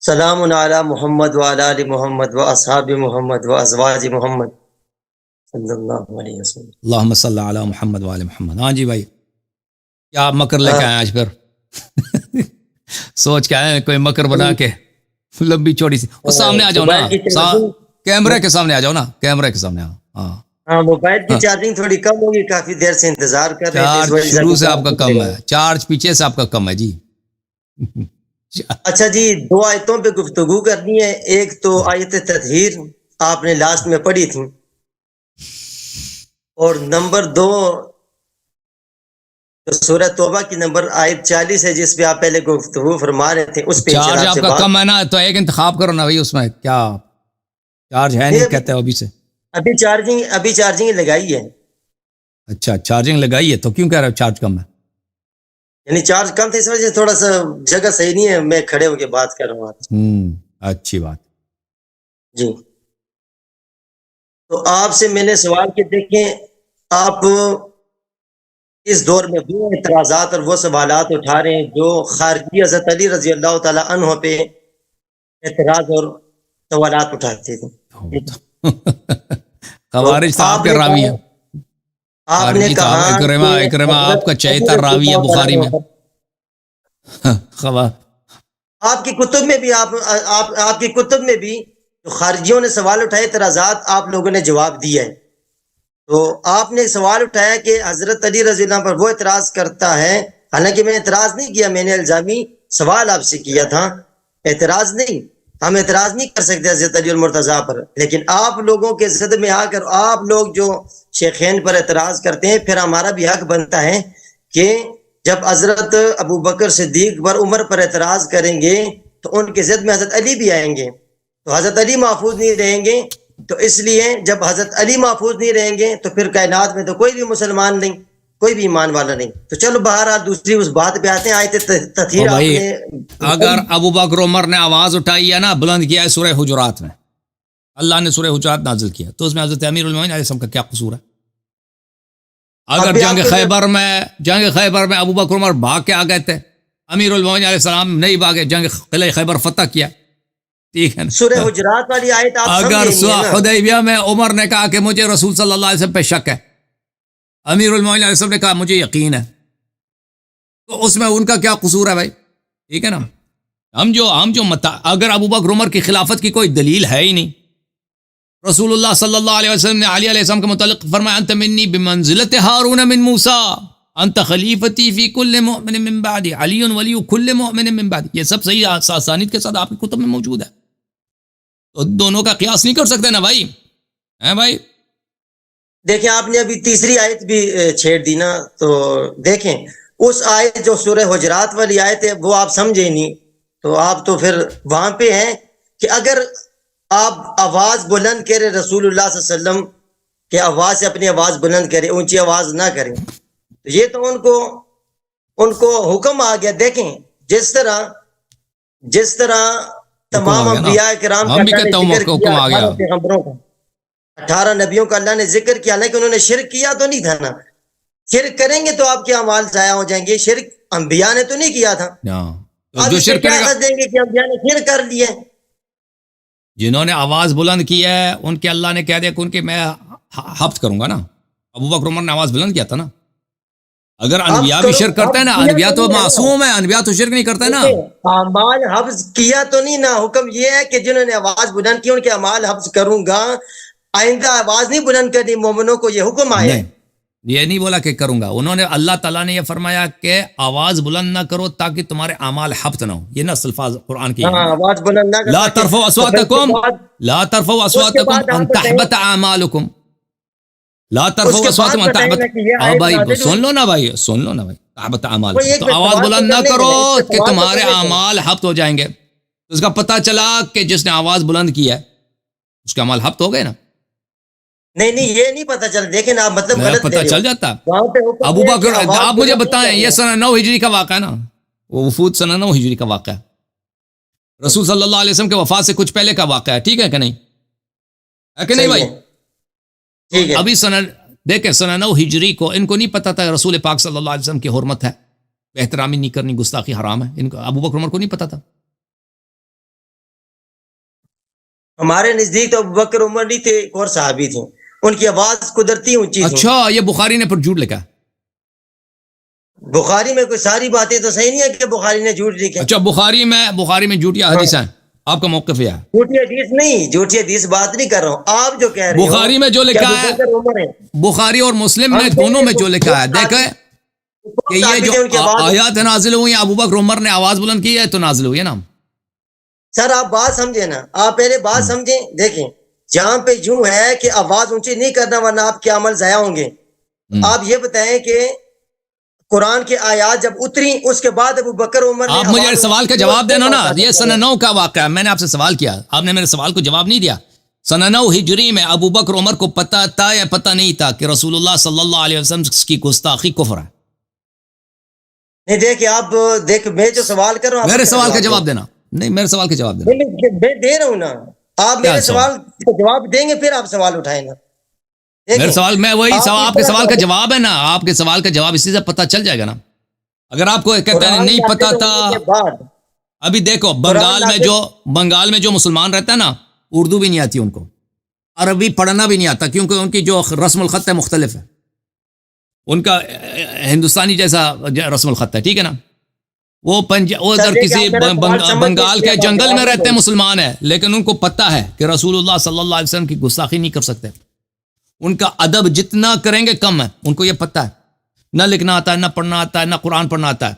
سلام علی محمد وعلی آل محمد و اصحاب محمد و ازواج محمد صلی اللہ علیہ وسلم۔ اللہم صلی علی محمد وعلی محمد۔ ہاں جی بھائی، کیا مکر لے کے آئے آج پھر؟ سوچ کے آئے کوئی مکر بنا کے لمبی چوڑی سی؟ وہ سامنے آ جاؤ نا، کیمرے کے سامنے آ جاؤ نا، کیمرے کے سامنے آؤ۔ ہاں، موبائل کی چارجنگ تھوڑی کم ہوگی، کافی دیر سے انتظار کر رہے ہیں۔ چارج شروع سے آپ کا کم ہے، چارج پیچھے سے آپ کا کم ہے جی۔ اچھا جی، دو آیتوں پہ گفتگو کرنی ہے۔ ایک تو آیت تطہیر آپ نے لاسٹ میں پڑھی تھی، اور نمبر دو سورہ توبہ کی نمبر آیت 40 ہے، جس پہ آپ پہلے گفتگو فرما رہے تھے، اس پہ چارج آپ کا کم ہے نا، تو ایک انتخاب کرو نا بھائی، اس میں کیا چارج ہے نہیں کہتے ہو ابھی سے؟ ابھی چارجنگ لگائی ہے۔ اچھا، چارجنگ لگائی ہے، تو کیوں کہہ رہے ہو چارج کم ہے؟ یعنی چارج کم تھا، اس وجہ سے تھوڑا سا جگہ صحیح نہیں ہے، میں کھڑے ہو کے بات کر رہا ہوں۔ اچھی بات جی، تو آپ سے میں نے سوال کیا، دیکھیں آپ اس دور میں وہ اعتراضات اور وہ سوالات اٹھا رہے ہیں جو خارجی حضرت علی رضی اللہ تعالی عنہ پہ اعتراض اور سوالات اٹھاتے تھے۔ خوارج صاحب کے راوی ہیں، آپ نے کہا اکرمہ آپ کا چہیتا راوی ہے بخاری میں۔ آپ کی کتب میں بھی آپ کی کتب میں بھی جو خارجیوں نے سوال اٹھائے، اعتراضات آپ لوگوں نے جواب دیا ہے۔ تو آپ نے سوال اٹھایا کہ حضرت علی رضی اللہ عنہ پر وہ اعتراض کرتا ہے، حالانکہ میں اعتراض نہیں کیا، میں نے الزامی سوال آپ سے کیا تھا، اعتراض نہیں۔ ہم اعتراض نہیں کر سکتے حضرت علی المرتضیٰ پر، لیکن آپ لوگوں کے زد میں آ کر آپ لوگ جو شیخین پر اعتراض کرتے ہیں، پھر ہمارا بھی حق بنتا ہے کہ جب حضرت ابو بکر صدیق پر عمر پر اعتراض کریں گے تو ان کے زد میں حضرت علی بھی آئیں گے، تو حضرت علی محفوظ نہیں رہیں گے۔ تو اس لیے جب حضرت علی محفوظ نہیں رہیں گے تو پھر کائنات میں تو کوئی بھی مسلمان نہیں، کوئی بھی ایمان والا نہیں۔ تو چلو بہرحال دوسری اس بات پہ آتے ہیں۔ آیت تطہیر آپ نے اگر ابو بکر عمر نے آواز اٹھائی ہے نا، بلند کیا ہے سورہ حجرات میں، اللہ نے سورہ حجرات نازل کیا، تو اس میں حضرت امیر المومنین علیہ السلام کا کیا قصور ہے؟ اگر جنگ خیبر میں ابو بکر عمر بھاگ کے آ گئے تھے، امیر المومنین علیہ السلام نہیں بھاگے، جنگ قلعہ خیبر فتح کیا، ٹھیک ہے نا؟ سورہ حجرات والی آیت آپ اگر سمجھیں حدیبیہ میں عمر نے کہا کہ مجھے رسول صلی اللہ علیہ وسلم پہ شک ہے، امیر المومنین علیہ السلام نے کہا مجھے یقین ہے، تو اس میں ان کا کیا قصور ہے بھائی؟ ٹھیک ہے نا؟ اگر ابو بکر عمر کی خلافت کی کوئی دلیل ہے ہی نہیں، رسول اللہ صلی اللہ علیہ وسلم نے علی علیہ السلام کے متعلق فرمایا انت منی بمنزلت ہارون من موسیٰ انت خلیفتی فی کل مؤمن من بعدی علی ولی کل مؤمن من بعدی، یہ سب صحیح اسانید کے ساتھ آپ کی کتب میں موجود ہے، تو دونوں کا قیاس نہیں کر سکتے نا بھائی، ہیں بھائی؟ دیکھیں آپ نے ابھی تیسری آیت بھی چھیڑ دی نا، تو دیکھیں اس آیت جو سورہ حجرات والی آیت ہے وہ آپ سمجھے نہیں، تو آپ تو پھر وہاں پہ ہیں کہ اگر آپ آواز بلند کرے رسول اللہ صلی اللہ علیہ وسلم کہ آواز سے اپنی آواز بلند کرے، اونچی آواز نہ کریں، تو یہ تو ان کو حکم آ گیا۔ دیکھیں جس طرح تمام انبیاء کرام کا اللہ نے ذکر کیا، 18 پیغمبروں کا، 18 نبیوں کا اللہ نے ذکر کیا، حالانکہ انہوں نے شرک کیا تو نہیں تھا نا، شرک کریں گے تو آپ کے اعمال ضائع ہو جائیں گے، شرک انبیاء نے تو نہیں کیا تھا، جو شرک کیا حد دیں گے کہ انبیاء نے شرک کر لیا۔ جنہوں نے آواز بلند کی ہے ان کے اللہ نے کہہ دیا کہ ان کے میں حبس کروں گا نا، ابو بکر عمر نے آواز بلند کیا تھا نا، اگر انبیاء بھی شرک کرتے ہیں نا، انبیاء تو معصوم ہے، انبیاء تو شرک نہیں کرتے نا۔ اعمال حبس کیا تو نہیں نا، حکم یہ ہے کہ جنہوں نے آواز بلند کی ان کے اعمال حبس کروں گا، آئندہ آواز نہیں بلند کرنی، مومنوں کو یہ حکم آیا۔ یہ نہیں بولا کہ کروں گا، انہوں نے اللہ تعالیٰ نے یہ فرمایا کہ آواز بلند نہ کرو تاکہ تمہارے اعمال حبط نہ ہو، یہ نص الفاظ قرآن کی آواز بلند نہ کرو، لا ترفعوا اصواتکم ان تحبط اعمالکم، لا ترفعوا اصواتکم ان تحبط، بھائی سن لو نا بھائی، تحبط اعمالکم، تو آواز بلند نہ کرو کہ تمہارے اعمال حبط ہو جائیں گے۔ اس کا پتہ چلا کہ جس نے آواز بلند کی ہے اس کے اعمال حبط ہو گئے نا؟ نہیں یہ نہیں پتہ چل، دیکھیں آپ مطلب غلط پتہ چل جاتا۔ ابو بکر، آپ مجھے بتائیں، یہ سنہ 9 ہجری کا واقعہ ہے نا، وہ وفود سنہ 9 ہجری کا واقعہ ہے، رسول صلی اللہ علیہ وسلم کے وفات سے کچھ پہلے کا واقعہ ہے، ٹھیک ہے کہ نہیں؟ ہے کہ نہیں بھائی؟ ابھی دیکھیں سنہ 9 ہجری کو ان کو نہیں پتا تھا رسول پاک صلی اللہ علیہ وسلم کی حرمت ہے، احترامی نہیں کرنی، گستاخی حرام ہے، ان کو ابو بکر عمر کو نہیں پتا تھا، ہمارے نزدیک تو ابو بکر عمر نہیں تھے، ایک اور صحابی تھے، ان کی آواز قدرتی اونچی تھی۔ اچھا یہ بخاری نے پھر جھوٹ لکھا ہے؟ بخاری میں کوئی ساری باتیں تو صحیح نہیں ہے کہ بخاری نے جھوٹ لکھا۔ اچھا بخاری میں جھوٹی حدیث ہیں، آپ کا موقف یہ ہے؟ جھوٹی حدیث نہیں، جھوٹی حدیث بات نہیں کر رہا ہوں، آپ جو کہہ رہے ہو بخاری میں جو کہ لکھا ابو ہے، بکر عمر ہیں، بخاری اور مسلم میں ہم دونوں میں جو لکھا ہے، وہ دیکھیں کہ یہ ثابت ہے ان کی جو آواز۔ آیات نازل ہوئی ہیں ابو بکر عمر نے آواز بلند کی ہے تو نازل ہوئی ہے نا۔ سر آپ بات سمجھے نا، آپ پہلے بات سمجھیں، دیکھیں جہاں پہ یوں ہے کہ آواز اونچی نہیں کرنا ورنہ آپ کے عمل ضائع ہوں گے، آپ یہ بتائیں کہ قرآن کی آیات جب اتری اس کے بعد ابو بکر عمر نے آپ مجھے آواز سوال کا اونچی کی، جواب دینا نا، اور یہ سنہ 9 کا واقعہ ہے، میں نے آپ سے سوال کیا، آپ نے میرے سوال کو جواب نہیں دیا۔ سنہ 9 ہجری میں ابو بکر عمر کو پتہ تھا یا پتہ نہیں تھا کہ رسول اللہ صلی اللہ علیہ وسلم کی گستاخی کفر ہے؟ نہیں دیکھیں آپ، دیکھ میں جو سوال کر رہا ہوں آپ میرے اس کا سوال کا جواب دیں۔ دینا، نہیں میرے سوال کا جواب دینا۔ میں دے رہا ہوں نا، آپ کیا میرے سوال؟ سوال کا جواب دیں گے پھر آپ سوال اٹھائیں گا۔ میرے سوال میں وہی آپ سوال، آپ کے سوال کا جواب ہے نا، آپ کے سوال کا جواب اسی سے پتہ چل جائے گا نا۔ اگر آپ کو کہتے ہیں نہیں پتہ تھا، ابھی دیکھو بنگال میں جو مسلمان رہتا ہے نا، اردو بھی نہیں آتی ان کو، عربی پڑھنا بھی نہیں آتا، کیونکہ ان کی جو رسم الخط ہے مختلف ہے، ان کا ہندوستانی جیسا رسم الخط ہے، ٹھیک ہے نا۔ وہ ادھر کسی بنگال کے جنگل میں رہتے ہیں مسلمان ہیں، لیکن ان کو پتہ ہے کہ رسول اللہ صلی اللہ علیہ وسلم کی گستاخی نہیں کر سکتے، ان کا ادب جتنا کریں گے کم ہے، ان کو یہ پتہ ہے، نہ لکھنا آتا ہے، نہ پڑھنا آتا ہے، نہ قرآن پڑھنا آتا ہے،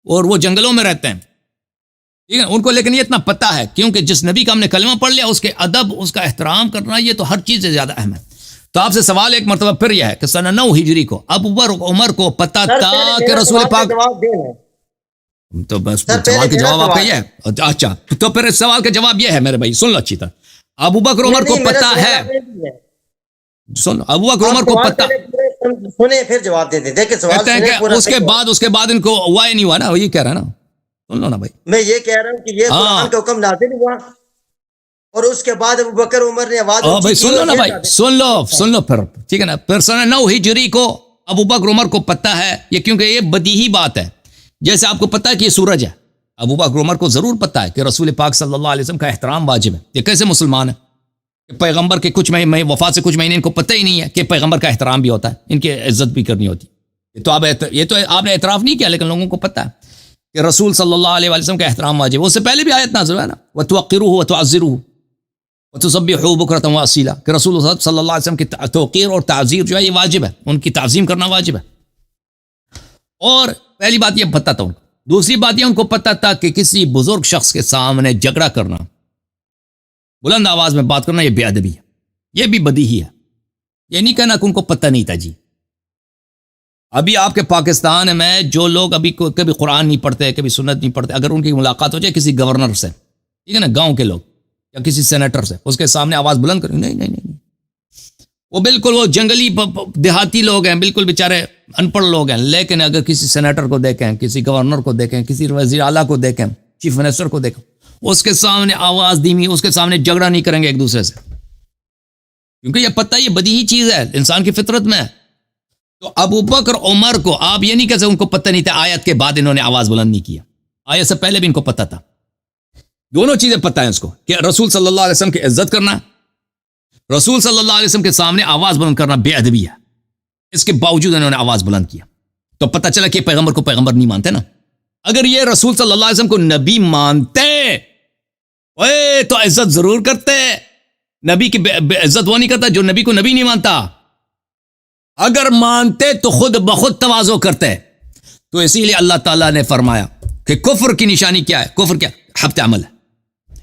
اور وہ جنگلوں میں رہتے ہیں، ٹھیک ہے ان کو، لیکن یہ اتنا پتہ ہے کیونکہ جس نبی کا ہم نے کلمہ پڑھ لیا، اس کے ادب، اس کا احترام کرنا، یہ تو ہر چیز سے زیادہ اہم ہے۔ تو آپ سے سوال ایک مرتبہ پھر یہ ہے کہ سنہ 9 ہجری کو ابو بکر عمر کو پتہ تھا کہ رسول پاک، تو بس سوال کا جواب آپ کا یہ ہے۔ اچھا تو پھر اس سوال کا جواب یہ ہے میرے بھائی، سن لو اچھی طرح، ابو بکر عمر کو پتہ ہے، سن لو ابو بکر عمر کو پتہ، سنیں پھر جواب دے دیں، دیکھیں سوال کہتے ہیں کہ اس کے بعد ان کو ہوا ہی نہیں ہوا نا، وہ یہ کہہ رہا ہے نا، سن لو نا بھائی۔ میں یہ کہہ رہا ہوں کہ یہ قرآن کا حکم نازل ہوا اور اس کے بعد ابو بکر عمر نے آواز بھائی سن لو نا بھائی، سن لو پھر، ٹھیک ہے نا۔ پھر سنہ 9 ہجری کو ابو بکر عمر کو پتہ ہے، یہ کیونکہ یہ بدیہی بات ہے، جیسے آپ کو پتہ ہے کہ یہ سورج ہے، ابو بکر عمر کو ضرور پتہ ہے کہ رسول پاک صلی اللہ علیہ وسلم کا احترام واجب ہے۔ یہ کیسے مسلمان ہے کہ پیغمبر کے کچھ مہینے وفات سے کچھ مہینے ان کو پتہ ہی نہیں ہے کہ پیغمبر کا احترام بھی ہوتا ہے، ان کی عزت بھی کرنی ہوتی ہے۔ یہ تو آپ نے اعتراف نہیں کیا، لیکن لوگوں کو پتہ ہے کہ رسول صلی اللہ علیہ وسلم کا احترام واجب ہے۔ اس سے پہلے بھی آیت نازل ہے نا، وَتُوَقِّرُوهُ وَتُعَزِّرُوهُ وَتُسَبِّحُوهُ بُكْرَةً وَأَصِيلًا، کہ رسول اللہ صلی اللہ علیہ وسلم کی توقیر اور تعظیم جو ہے یہ واجب ہے، ان کی تعظیم کرنا واجب ہے۔ اور پہلی بات یہ پتہ تھا ان کو، دوسری بات یہ ان کو پتہ تھا کہ کسی بزرگ شخص کے سامنے جھگڑا کرنا، بلند آواز میں بات کرنا، یہ بے ادبی ہے، یہ بھی بدیہی ہے۔ یہ نہیں کہنا کہ ان کو پتہ نہیں تھا جی۔ ابھی آپ کے پاکستان میں جو لوگ ابھی کبھی قرآن نہیں پڑھتے، کبھی سنت نہیں پڑھتے، اگر ان کی ملاقات ہو جائے کسی گورنر سے، ٹھیک ہے نا، گاؤں کے لوگ یا کسی سینیٹر سے، اس کے سامنے آواز بلند کریں، نہیں، وہ بالکل وہ جنگلی دیہاتی لوگ ہیں، بالکل بیچارے ان پڑھ لوگ ہیں، لیکن اگر کسی سینیٹر کو دیکھیں، کسی گورنر کو دیکھیں، کسی وزیر اعلیٰ کو دیکھیں، چیف منسٹر کو دیکھیں، اس کے سامنے آواز دھیمی، اس کے سامنے جھگڑا نہیں کریں گے ایک دوسرے سے، کیونکہ یہ پتہ یہ بدیہی چیز ہے، انسان کی فطرت میں ہے۔ تو ابو بکر عمر کو آپ یہ نہیں کہہ سکتے ان کو پتہ نہیں تھا، آیت کے بعد انہوں نے آواز بلند نہیں کیا، آیت سے پہلے بھی ان کو پتہ تھا، دونوں چیزیں پتہ ہیں اس کو، کہ رسول صلی اللہ علیہ وسلم کی عزت کرنا، رسول صلی اللہ علیہ وسلم کے سامنے آواز بلند کرنا بے ادبی ہے، اس کے باوجود انہوں نے آواز بلند کیا، تو پتہ چلا کہ پیغمبر کو پیغمبر نہیں مانتے نا۔ اگر یہ رسول صلی اللہ علیہ وسلم کو نبی مانتے تو عزت ضرور کرتے، نبی کی عزت وہ نہیں کرتا جو نبی کو نبی نہیں مانتا، اگر مانتے تو خود بخود تواضع کرتے۔ تو اسی لیے اللہ تعالیٰ نے فرمایا کہ کفر کی نشانی کیا ہے، کفر کیا، حبط عمل ہے۔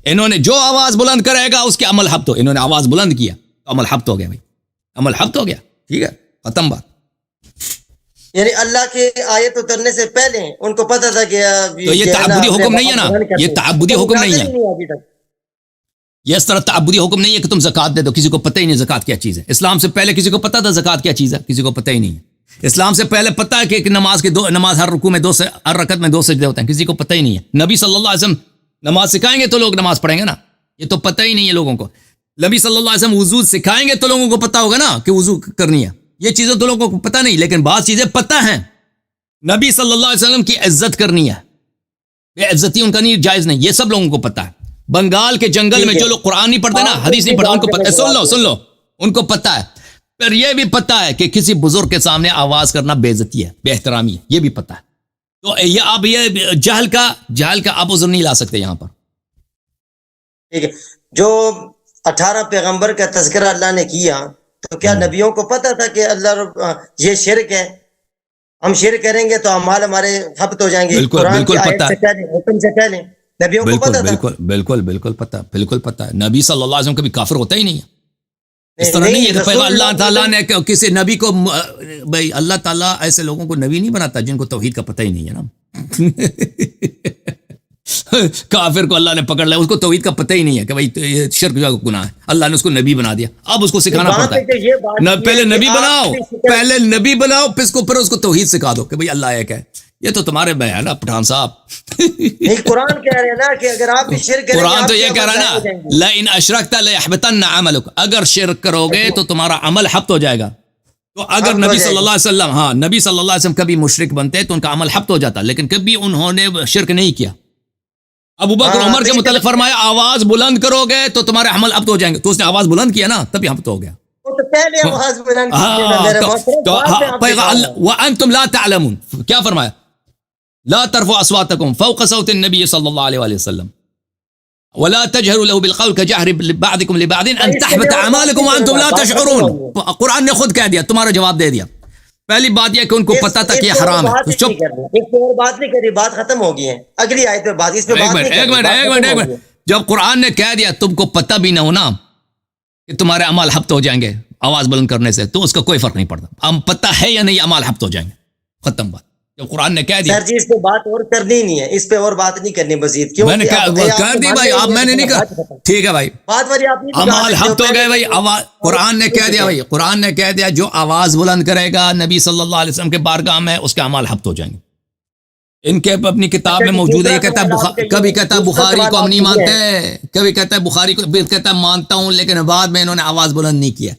انہوں نے جو آواز بلند کرے گا اس کے عمل حبط ہو، انہوں نے آواز بلند کیا تو عمل حبط ہو گیا، بھائی عمل حبط ہو گیا، ٹھیک ہے، ختم بات۔ یعنی اللہ کے آیت اترنے سے پہلے ان کو پتہ تھا کہ تو یہ تعبدی حکم نہیں ہے نا، یہ تعبدی حکم نہیں ہے، یہ اس طرح تعبدی حکم نہیں ہے کہ تم زکوٰۃ دے دو، کسی کو پتہ ہی نہیں زکوٰۃ کیا چیز ہے۔ اسلام سے پہلے کسی کو پتہ تھا زکوٰۃ کیا چیز ہے؟ کسی کو پتہ ہی نہیں ہے۔ اسلام سے پہلے پتہ ہے کہ نماز ہر رکوع میں ہر رکعت میں 2 سجدے ہوتے ہیں، کسی کو پتہ ہی نہیں ہے۔ نبی صلی اللہ علیہ وسلم نماز سکھائیں گے تو لوگ نماز پڑھیں گے نا، یہ تو پتہ ہی نہیں ہے لوگوں کو۔ نبی صلی اللہ علیہ وسلم وضو سکھائیں گے تو لوگوں کو پتہ ہوگا نا کہ وضو کرنی ہے، یہ چیزیں تو لوگوں کو پتہ نہیں، لیکن بعض چیزیں پتہ ہیں۔ نبی صلی اللہ علیہ وسلم کی عزت کرنی ہے، بے عزتی ان کا نہیں، جائز نہیں، یہ سب لوگوں کو پتہ ہے۔ بنگال کے جنگل میں جو لوگ قرآن نہیں پڑھتے نا، حدیث نہیں پڑھتے، ان کو پتہ، سن لو ان کو پتہ ہے. پھر یہ بھی پتہ ہے کہ کسی بزرگ کے سامنے آواز کرنا بے عزتی ہے، بے احترامی ہے، یہ بھی پتہ ہے. تو یہ اب یہ جہل کا آپ عذر نہیں لا سکتے یہاں پر. ٹھیک ہے. جو 18 پیغمبر کا تذکرہ اللہ نے کیا، تو کیا نبیوں کو پتہ تھا کہ یہ شرک ہے، ہم شرک کریں گے تو اعمال ہمارے حبط ہو جائیں گے؟ بالکل قرآن کی بالکل آیت پتہ سے ہے، پہلے، حکم سے پہلے نبیوں کو بالکل پتہ تھا. بالکل بالکل بالکل پتہ، بالکل پتہ ہے. نبی صلی اللہ علیہ وسلم کبھی کافر ہوتا ہی نہیں ہے. اس طرح نہیں ہے کہ رسول اللہ تعالیٰ اللہ نے کسی نبی کو، بھائی اللہ تعالیٰ ایسے لوگوں کو نبی نہیں بناتا جن کو توحید کا پتہ ہی نہیں ہے نا. کافر کو اللہ نے پکڑ لیا، اس کو توحید کا پتہ ہی نہیں ہے کہ بھائی شرک کا گناہ ہے، اللہ نے اس کو نبی بنا دیا. اب اس کو سکھانا پڑتا ہے، پہلے نبی بناؤ، پہلے نبی بناؤ، پھر اس کو توحید سکھا دو کہ بھائی اللہ ایک ہے. یہ تو تمہارے میں ہے نا پٹھان صاحب. نہیں، قرآن کہہ رہے ہیں نا کہ اگر آپ بھی شرک کریں گے، قرآن تو آپ یہ کے کہہ عمل رہا ضائع ہو ہے جائیں نا، گے. لئن اشرکت لیحبطن عملک، اگر شرک کرو گے تو تمہارا عمل حبط ہو جائے گا. تو اگر حبط ہو نبی جائے صلی گا. اللہ علیہ وسلم، ہاں نبی صلی اللہ علیہ وسلم کبھی مشرک بنتے تو ان کا عمل حبط ہو جاتا، لیکن کبھی انہوں نے شرک نہیں کیا. ابو بکر عمر کے متعلق فرمایا آواز بلند کرو گے تو تمہارے عمل حبط ہو جائیں گے، تو اس نے آواز بلند کیا نا تبھی حبط ہو گیا. وہ تو پہلے آواز بلند کی نا ہاں میرے محترم، بعد میں آپ دکھا رہے ہیں. وانتم لا تعلمون، کیا فرمایا؟ لا ترفعوا اصواتكم فوق صوت النبي صلى الله عليه وسلم ولا تجهروا له بالقول كجهر بعضكم لبعض ان تحبط اعمالكم وانتم لا تشعرون. قرآن نے خود کہہ دیا، تمہارا جواب دے دیا. پہلی بات یہ کہ ان کو پتا تھا کہ یہ حرام ہے. تو چپ، ایک اور بات نہیں کری، بات ختم ہو گئی ہے. اگلی آیت پہ بات، اس پہ بات نہیں ایک منٹ. جب قرآن نے کہہ دیا تم کو پتہ بھی نہ ہونا کہ تمہارے اعمال حبط ہو جائیں گے آواز بلند کرنے سے، تو اس کا کوئی فرق نہیں پڑتا. ہم پتہ ہے یا نہیں اعمال حبط ہو جائیں گے، ختم بات. جب قرآن نے کہہ دیا، سر جی اس پہ بات اور کرنی نہیں ہے، اس پہ اور بات نہیں کرنی مزید. کیوں میں نے کر دی بھائی، آپ میں نے نہیں کہا. ٹھیک ہے بھائی، بات والی آپ نہیں اعمال حبط ہو گئے بھائی. قرآن نے کہہ دیا بھائی، قرآن نے کہہ دیا جو آواز بلند کرے گا نبی صلی اللہ علیہ وسلم کے بارگاہ میں اس کے اعمال حبط ہو جائیں گے. ان کے اپنی کتاب میں موجود ہے. یہ کہتا ہے کبھی کہتا ہے بخاری کو ہم نہیں مانتے، کبھی کہتا ہے بخاری کو، پھر کہتا ہے مانتا ہوں، لیکن بعد میں انہوں نے آواز بلند نہیں کیا.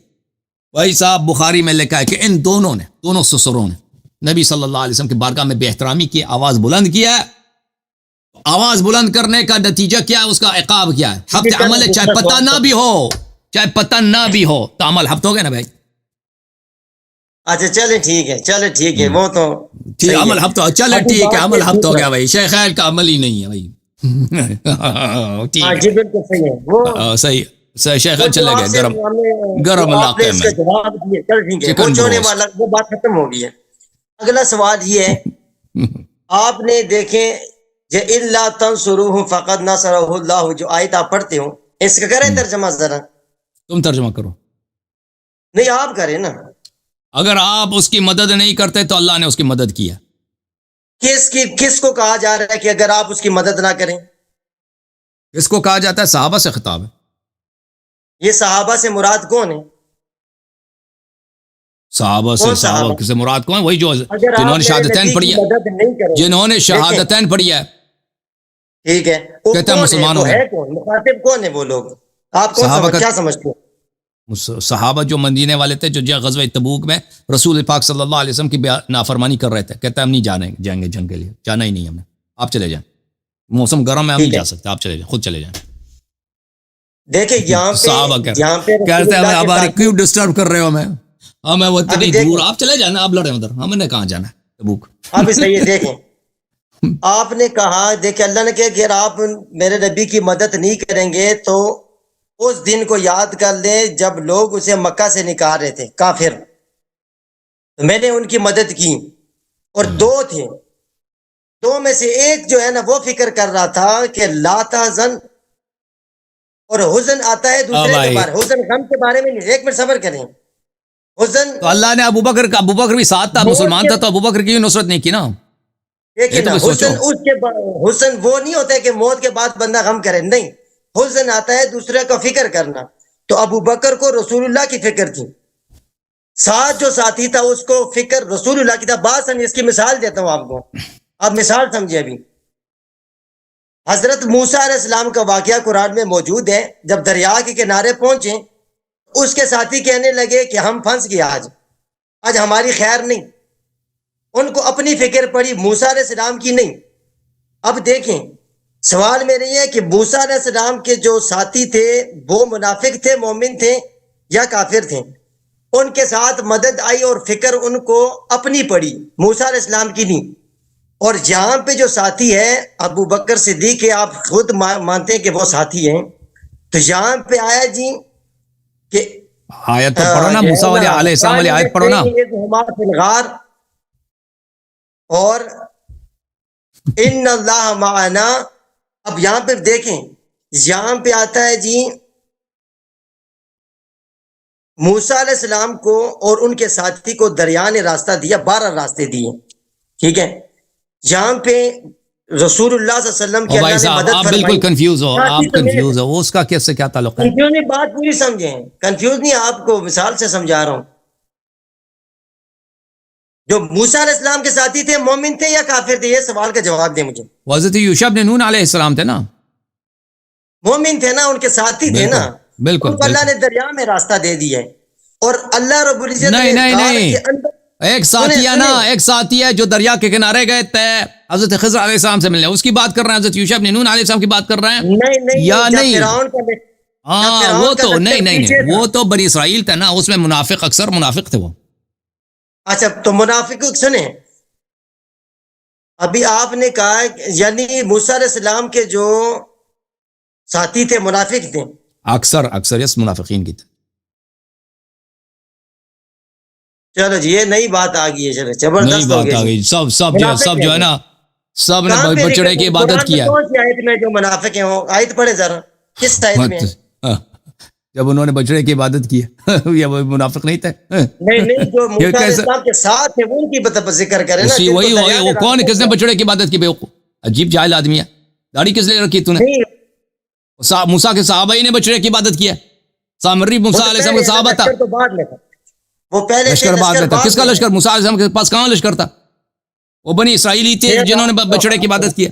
بھائی صاحب بخاری میں لکھا ہے کہ ان دونوں سسروں نے نبی صلی اللہ علیہ وسلم کی بارگاہ میں بے احترامی کی، آواز بلند کیا ہے. آواز بلند کرنے کا نتیجہ کیا ہے، اس کا عقاب کیا ہے؟ حبط عمل ہے. چاہے پتہ نہ بھی ہو، چاہے پتہ نہ بھی ہو، تو عمل حبط ہو گیا نا بھائی. اچھا چلیں ٹھیک ہے وہ تو ٹھیک، عمل حبط ہو، چلے ٹھیک ہے، عمل حبط ہو گیا بھائی. شیخ خیر کا عمل ہی نہیں ہے بھائی. ٹھیک ہاں ہے جی بالکل صحیح ہے. وہ صحیح شیخ چلے گئے گرم آپ نے علاقے اس میں کا جواب دیا. چل ٹھیک ہے، وہ چکن چھوڑنے روسٹ. والا وہ بات ختم ہو گئی ہے. اگلا سوال یہ ہے، آپ نے دیکھیں جو اللہ تنصروہ فقد نصرہ اللہ، جو آیت آپ پڑھتے ہو، اس کا کریں ترجمہ ذرا. تم ترجمہ کرو. نہیں آپ کریں نا. اگر آپ اس کی مدد نہیں کرتے تو اللہ نے اس کی مدد کیا. کس کو کہا جا رہا ہے کہ اگر آپ اس کی مدد نہ کریں؟ اس کو کہا جاتا ہے صحابہ سے خطاب ہے. یہ صحابہ سے مراد کون ہے؟ صحابہ سے مراد کون؟ وہی جو جنہوں نے شہادتین پڑھی ہے، جنہوں نے شہادتین پڑھی ہے. ٹھیک ہے، کہتے ہیں مسلمان ہو گئے. مخاطب کون ہے وہ لوگ؟ آپ کیا سمجھتے ہیں؟ صحابہ جو مدینے والے تھے، جو غزوہ تبوک میں رسول پاک صلی اللہ علیہ وسلم کی نافرمانی کر رہے تھے. کہتے ہیں ہم نہیں جائیں گے جنگ کے لیے، جانا ہی نہیں ہم نے، آپ چلے جائیں، موسم گرم ہے، ہم نہیں جا سکتے، آپ چلے جائیں، خود چلے جائیں. دیکھیں یہاں پہ کہتے ہیں ہماری کیوں ڈسٹرب کر رہے ہو ہمیں وہ اتنی دور، آپ چلے جانا، آپ لڑے ادھر، ہم نے کہاں جانا ہے تبوک. اب صحیح ہے. دیکھیں آپ نے کہا، دیکھیں اللہ نے کہا کہ اگر آپ میرے نبی کی مدد نہیں کریں گے تو اس دن کو یاد کر لیں جب لوگ اسے مکہ سے نکال رہے تھے کافر، تو میں نے ان کی مدد کی، اور دو تھے، دو میں سے ایک جو ہے نا وہ فکر کر رہا تھا کہ لا تحزن، اور حزن آتا ہے دوسرے کے بارے، حزن غم کے بارے میں نہیں. ایک منٹ صبر کریں. حزن تو اللہ نے ابو بکر بھی ساتھ تھا، مسلمان تھا، تو ابو بکر کی نصرت نہیں کی نا. دیکھیں نا، حزن وہ نہیں ہوتا ہے کہ موت کے بعد بندہ غم کرے، نہیں، حزن آتا ہے دوسرے کا فکر کرنا. تو ابو بکر کو رسول اللہ کی فکر تھی، ساتھ جو ساتھی تھا اس کو فکر رسول اللہ کی تھا. بات سمجھے، اس کی مثال دیتا ہوں آپ کو، آپ مثال سمجھے. ابھی حضرت موسیٰ علیہ السلام کا واقعہ قرآن میں موجود ہے. جب دریا کے کنارے پہنچے، اس کے ساتھی کہنے لگے کہ ہم پھنس گیا، آج ہماری خیر نہیں. ان کو اپنی فکر پڑی، موسیٰ علیہ السلام کی نہیں. اب دیکھیں سوال میرے یہ ہے کہ موسیٰ علیہ السلام کے جو ساتھی تھے وہ منافق تھے، مومن تھے یا کافر تھے؟ ان کے ساتھ مدد آئی اور فکر ان کو اپنی پڑی، موسیٰ علیہ السلام کی نہیں۔ اور یہاں پہ جو ساتھی ہے ابو بکر صدیق کے، آپ خود مانتے ہیں کہ وہ ساتھی ہیں، تو یہاں پہ آیا جی کہ آیت تو پڑھو نا، موسیٰ علیہ السلام والی آیت پڑھو نا۔ اور ان اللہ معنا، اب یہاں پہ دیکھیں، یہاں پہ آتا ہے جی موسیٰ علیہ السلام کو اور ان کے ساتھی کو دریا نے راستہ دیا، 12 راستے دیے، ٹھیک ہے۔ یہاں پہ رسول اللہ صلی اللہ علیہ وسلم کی بھائی اللہ نے صاحب مدد آپ فرمائی۔ بالکل کنفیوز ہو، آپ کنفیوز ہو، اس کا کس سے کیا تعلق ہے؟ کنفیوز نہیں، بات پوری سمجھیں، کنفیوز نہیں، آپ کو مثال سے سمجھا رہا ہوں۔ جو موسیٰ علیہ السلام کے ساتھی تھے مومن تھے یا کافر تھے؟ یہ سوال کا جواب دیں مجھے۔ حضرت یوشع بن نون علیہ السلام تھے نا، مومن تھے نا، ان کے ساتھی تھے نا، بالکل ان کو اللہ نے دریا میں راستہ دے دیا ہے، اور اللہ رب العزت نہیں نے نہیں غار نہیں، کے اندر ایک ساتھی ہے نا، ایک ساتھی ہے جو دریا کے کنارے گئے تھے حضرت خضر علیہ السلام سے ملنے، اس کی بات کر رہے ہیں، حضرت یوشع بن نون علیہ السلام کی بات کر رہے ہیں نہیں یا نہیں؟ فرعون کا ہاں وہ تو نہیں نہیں نہیں، وہ تو بنی اسرائیل تھا نا، اس میں منافق اکثر منافق تھے وہ۔ اچھا تو منافق سنیں، ابھی آپ نے کہا یعنی موسیٰ علیہ السلام کے جو ساتھی تھے منافق تھے، اکثریت منافقین کی تھی۔ چلو جی یہ نئی بات آ گئی ہے، چلو نئی زبردست ہو بات آ گئی۔ گئی، سب جو ہے نا، سب نے کہاں پہ بچڑے کی عبادت کیا ہے۔ کون سی آیت میں جو منافق ہیں وہ آیت پڑھے ذرا، کس آیت میں ہے؟ جب انہوں نے بچڑے کی عبادت کی یا وہ منافق نہیں تھے؟ نہیں جو موسیٰ علیہ السلام کے ساتھ تھے وہ ان کی ذکر کرے نا، جن کو وہی دریا وہ نے کون، راستہ کس نے دیا۔ بچڑے کی عبادت کی؟ بیوقوف عجیب جاہل آدمی ہے، داڑھی کس لیے رکھی تو نے؟ نہیں، موسیٰ کے صحابہ ہی نے بچڑے کی عبادت کی ہے، سامری موسیٰ علیہ السلام کے صحابہ تھا، لشکر تو بعد میں تھا، وہ پہلے لشکر بعد میں تھا۔ کس کا لشکر؟ موسیٰ علیہ السلام کے پاس کہاں لشکر تھا؟ وہ بنی اسرائیلی تھے جنہوں نے بچڑے کی عبادت کی ہے۔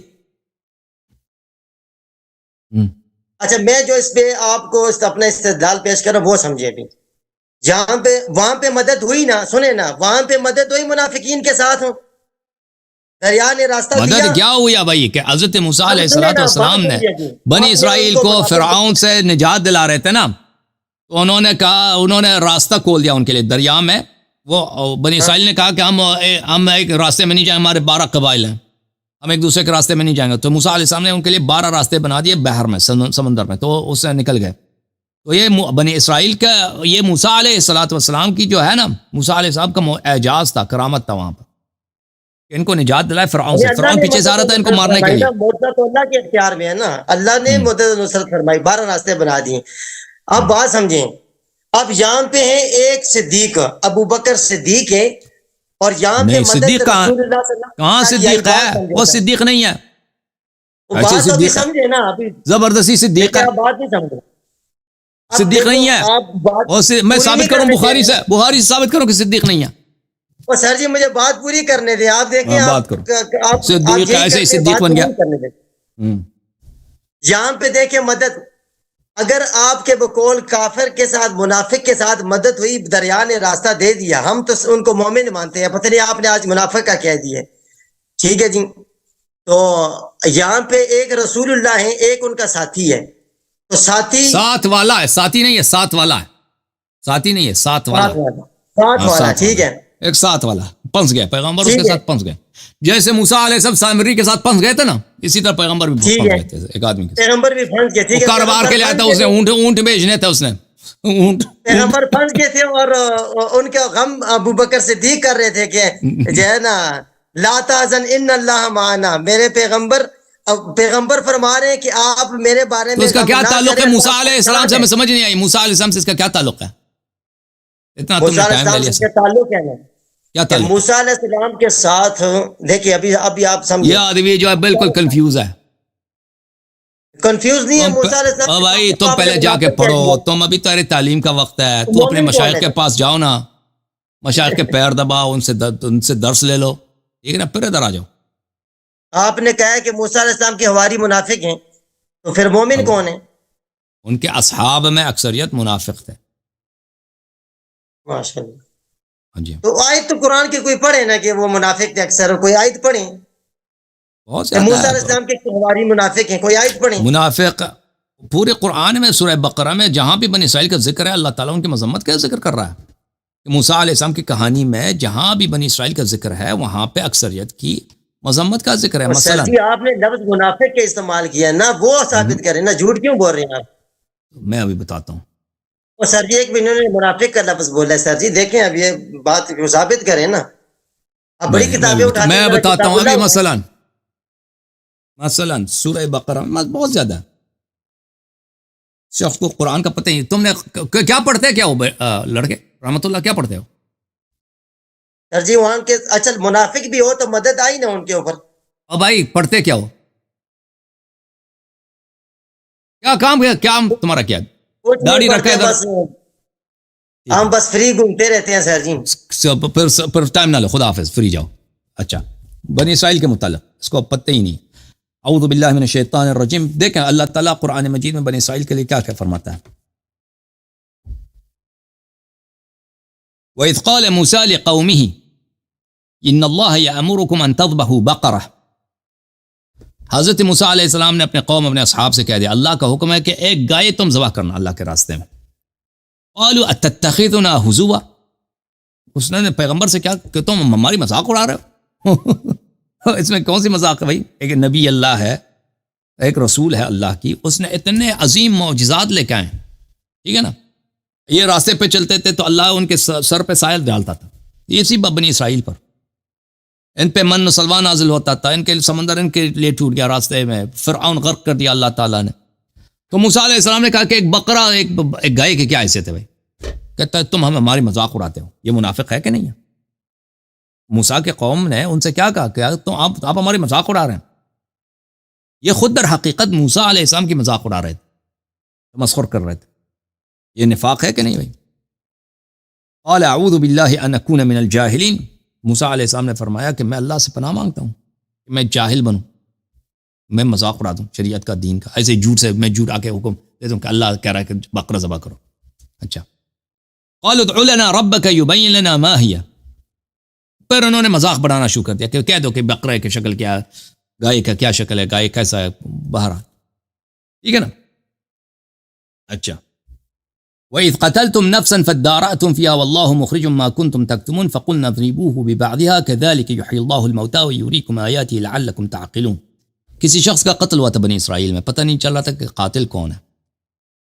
اچھا میں جو اس پہ آپ کو اپنا استدلال پیش کر رہا ہوں وہ سمجھے بھی، جہاں پہ وہاں پہ مدد ہوئی نا، سنیں نا، وہاں پہ مدد ہوئی منافقین کے ساتھ ہوں، دریا نے راستہ دیا۔ مدد کیا ہوئی بھائی کہ حضرت موسیٰ علیہ السلام نے بنی اسرائیل کو فرعون سے نجات دلا رہے تھے نا، تو انہوں نے کہا، انہوں نے راستہ کھول دیا ان کے لیے دریا میں۔ وہ بنی اسرائیل نے کہا کہ ہم ایک راستے میں نہیں جائیں، ہمارے 12 قبائل ہیں، ہم ایک دوسرے کے راستے میں نہیں جائیں گے۔ تو موسیٰ علیہ السلام نے ان کے لیے 12 راستے بنا دیے بحر میں، سمندر میں، تو اس سے نکل گئے۔ تو یہ بنی اسرائیل کا، یہ موسیٰ علیہ السلام کی جو ہے نا، موسیٰ علیہ السلام کا اعجاز تھا، کرامت تھا وہاں پر، ان کو نجات دلائے فرعون سے۔ فرعون پیچھے سے آ رہا تھا ان کو مارنے کے لیے۔ مدد تو اللہ کے اختیار میں ہے نا، اللہ نے مدد نصرت فرمائی، 12 راستے بنا دیے۔ اب بات سمجھیں، اب یہاں پہ ہے ایک صدیق، ابو بکر صدیق ہے، اور یہاں پہ مدد صدیق کہاں صدیق ہے؟ وہ صدیق نہیں ہے، ایسے صدیق سمجھے نا، ابھی زبردستی صدیق ہے، بات نہیں سمجھے، صدیق نہیں ہے۔ میں ثابت کروں بخاری سے ثابت کروں کہ صدیق نہیں ہے۔ سر جی مجھے بات پوری کرنے دیں، آپ دیکھیں بات کرو، صدیق ایسے ہی صدیق بن گیا۔ یہاں پہ دیکھیں مدد، اگر آپ کے بقول کافر کے ساتھ منافق کے ساتھ مدد ہوئی، دریا نے راستہ دے دیا، ہم تو ان کو مومن مانتے ہیں، پتہ نہیں آپ نے آج منافق کا کہہ دیا، ٹھیک ہے جی۔ تو یہاں پہ ایک رسول اللہ ہے، ایک ان کا ساتھی ہے، تو ساتھی ساتھ والا ہے، ساتھی نہیں ہے، ساتھ والا ہے، ساتھی نہیں ہے، ساتھ والا، ٹھیک ہے، ایک ساتھ والا پھنس گئے، پیغمبر اس کے ساتھ پھنس گئے، جیسے موسیٰ علیہ السلام سامری کے ساتھ پھنس گئے تھے نا، اسی طرح پیغمبر بھی پھنس گئے تھے ایک آدمی کے ساتھ۔ پیغمبر بھی پھنس گئے، ٹھیک ہے، کاروبار کے لیے آیا تھا اس نے، اونٹ بیچنے تھے اس نے، اونٹ۔ پیغمبر پھنس گئے تھے، اور ان کا غم ابو بکر صدیق کر رہے تھے کہ جو ہے نا، لا تحزن ان اللہ معنا، میرے پیغمبر فرما رہے ہیں کہ آپ میرے بارے میں، اس کا کیا تعلق ہے موسیٰ علیہ السلام سے؟ ہمیں سمجھ نہیں آئی، موسیٰ علیہ السلام سے اس کا کیا تعلق ہے؟ اتنا تم نے ٹائم لے لیا، تعلق ہے نا، کیا تعلق؟ موسیٰ علیہ السلام کے ساتھ دیکھیے، ابھی آپ سمجھیں، یہ آدمی جو ہے بالکل کنفیوز ہے، کنفیوز نہیں ہے موسیٰ علیہ السلام۔ بھائی تم پہلے جا کے پڑھو، تم ابھی تمہاری تعلیم کا وقت ہے، تو اپنے مشائخ کے پاس جاؤ نا، مشائخ کے پیر دباؤ، ان سے درس لے لو، ٹھیک ہے نا، پھر ادھر آ جاؤ۔ آپ نے کہا کہ موسیٰ علیہ السلام کے حواری منافق ہیں، تو پھر مومن کون ہیں؟ ان کے اصحاب میں اکثریت منافق تھے۔ ماشاءاللہ، ہاں جی، تو آیت تو قرآن کی کوئی پڑھے نا کہ وہ منافق تھے، اکثر کوئی آیت پڑھیں۔ بہت کہ موسیٰ زیادہ علیہ ہے السلام کے حواری منافق ہیں. کوئی آیت پڑھیں. منافق. پورے قرآن میں سورہ بقرہ میں جہاں بھی بنی اسرائیل کا ذکر ہے اللہ تعالیٰ ان کی مذمت کا ذکر کر رہا ہے. موسیٰ علیہ السلام کی کہانی میں جہاں بھی بنی اسرائیل کا ذکر ہے وہاں پہ اکثریت کی مذمت کا ذکر ہے. اور سر مثلا جی آپ نے لفظ منافق کے استعمال کیا نہ وہ ثابت کریں نہ جھوٹ کیوں بول رہے ہیں آپ. میں ابھی بتاتا ہوں. اور سر جی ایک بھی انہوں نے منافق کا لفظ بولا ہے. سر جی دیکھیں اب یہ بات کو ثابت کریں نا. اب بڑی کتابیں اٹھاتے میں ہیں. بتاتا ہوں ابھی. مثلا سورہ بقرہ میں بہت زیادہ شخص کو قرآن کا پتہ ہی. تم نے کیا پڑھتے کیا ہو لڑکے رحمت اللہ کیا پڑھتے ہو؟ سر جی وہاں کے اچھا منافق بھی ہو تو مدد آئی نا ان کے اوپر. اور بھائی پڑھتے کیا ہو؟ کیا کام کیا تمہارا کیا داڑھی رکھا ہے بس ہم بس فری گھومتے رہتے ہیں سر جی. پھر ٹائم نہ لو. خدا حافظ. فری جاؤ. اچھا بنی اسرائیل کے متعلق اس کو پتہ ہی نہیں. اعوذ باللہ من الشیطان الرجیم. دیکھیں اللہ تعالیٰ قرآن مجید میں بنی اسرائیل کے لیے کیا فرماتا ہے. وَإِذْ قَالَ مُوسَىٰ لِقَوْمِهِ إِنَّ اللَّهَ يَأْمُرُكُمْ أَن تَذْبَحُوا بَقَرَةً. حضرت موسیٰ علیہ السلام نے اپنے قوم اپنے اصحاب سے کہہ دیا اللہ کا حکم ہے کہ ایک گائے تم ذبح کرنا اللہ کے راستے میں. قالوا اتتخذنا ہزوا. اس نے پیغمبر سے کیا کہ تم ہماری مذاق اڑا رہے ہو. اس میں کون سی مذاق ہے بھائی؟ ایک نبی اللہ ہے ایک رسول ہے اللہ کی. اس نے اتنے عظیم معجزات لے کے آئے. ٹھیک ہے نا. یہ راستے پہ چلتے تھے تو اللہ ان کے سر پہ سائل ڈالتا تھا. یہ اسی بنی اسرائیل پر ان پہ من و سلوا نازل ہوتا تھا. ان کے سمندر ان کے لیے ٹوٹ گیا راستے میں. فرعون غرق کر دیا اللہ تعالیٰ نے. تو موسیٰ علیہ السلام نے کہا کہ ایک بقرہ ایک گائے کی کیا حیثیت ہے بھائی؟ کہتا ہے تم ہماری مذاق اڑاتے ہو. یہ منافق ہے کہ نہیں ہے؟ موسیٰ کے قوم نے ان سے کیا کہا کہ تم آپ ہماری مذاق اڑا رہے ہیں. یہ خود در حقیقت موسیٰ علیہ السلام کی مذاق اڑا رہے تھے تمسخر کر رہے تھے. یہ نفاق ہے کہ نہیں بھائی؟ قال اعوذ باللہ ان اکون من الجاہلین. موسیٰ علیہ السلام نے فرمایا کہ میں اللہ سے پناہ مانگتا ہوں کہ میں جاہل بنوں میں مذاق اڑا دوں شریعت کا دین کا. ایسے جھوٹ سے میں جھوٹ آ کے حکم دے دوں کہ اللہ کہہ رہا ہے کہ بقرہ ذبح کرو. اچھا قالوا ادع لنا ربک یبین لنا ما ہی. پھر انہوں نے مذاق بڑھانا شروع کر دیا کہ کہہ دو کہ بقرہ کی شکل کیا گائے کا کیا شکل ہے گائے کیسا ہے بہرحال. ٹھیک ہے نا. اچھا وَإِذْ قَتَلْتُمْ نَفْسًا فَادَّارَأْتُمْ فِيهَا وَاللَّهُ مُخْرِجٌ مَا كُنْتُمْ تَكْتُمُونَ فَقُلْنَا اضْرِبُوهُ بِبَعْضِهَا كَذَلِكَ يُحْيِي اللَّهُ الْمَوْتَىٰ وَيُرِيكُمْ آيَاتِهِ لَعَلَّكُمْ تَعْقِلُونَ. کسی شخص کا قتل ہوا تھا بنی اسرائیل میں پتہ نہیں چل رہا تھا کہ قاتل کون ہے.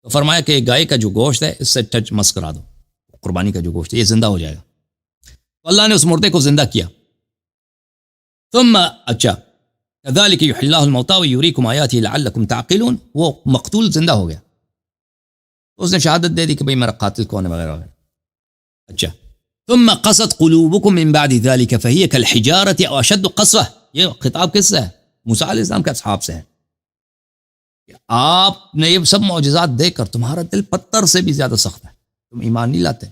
تو فرمایا کہ گائے کا جو گوشت ہے اس سے ٹچ مس کرا دو. قربانی کا جو گوشت ہے یہ زندہ ہو جائے گا. تو اللہ نے اس مردے کو زندہ کیا. ثم اچھا كذلك يحيي الله الموتى ويريكم آياته لعلكم تعقلون. وہ مقتول زندہ ہو گیا. اس نے شہادت دے دی کہ بھئی میرا قاتل کون ہے وغیرہ وغیرہ. اچھا ثم قست قلوبكم من بعد ذلك فهي كالحجارة او اشد قسوة. یہ خطاب کس سے ہے؟ موسیٰ علیہ السلام کے اصحاب سے ہے. آپ نے یہ سب معجزات دیکھ کر تمہارا دل پتھر سے بھی زیادہ سخت ہے. تم ایمان نہیں لاتے.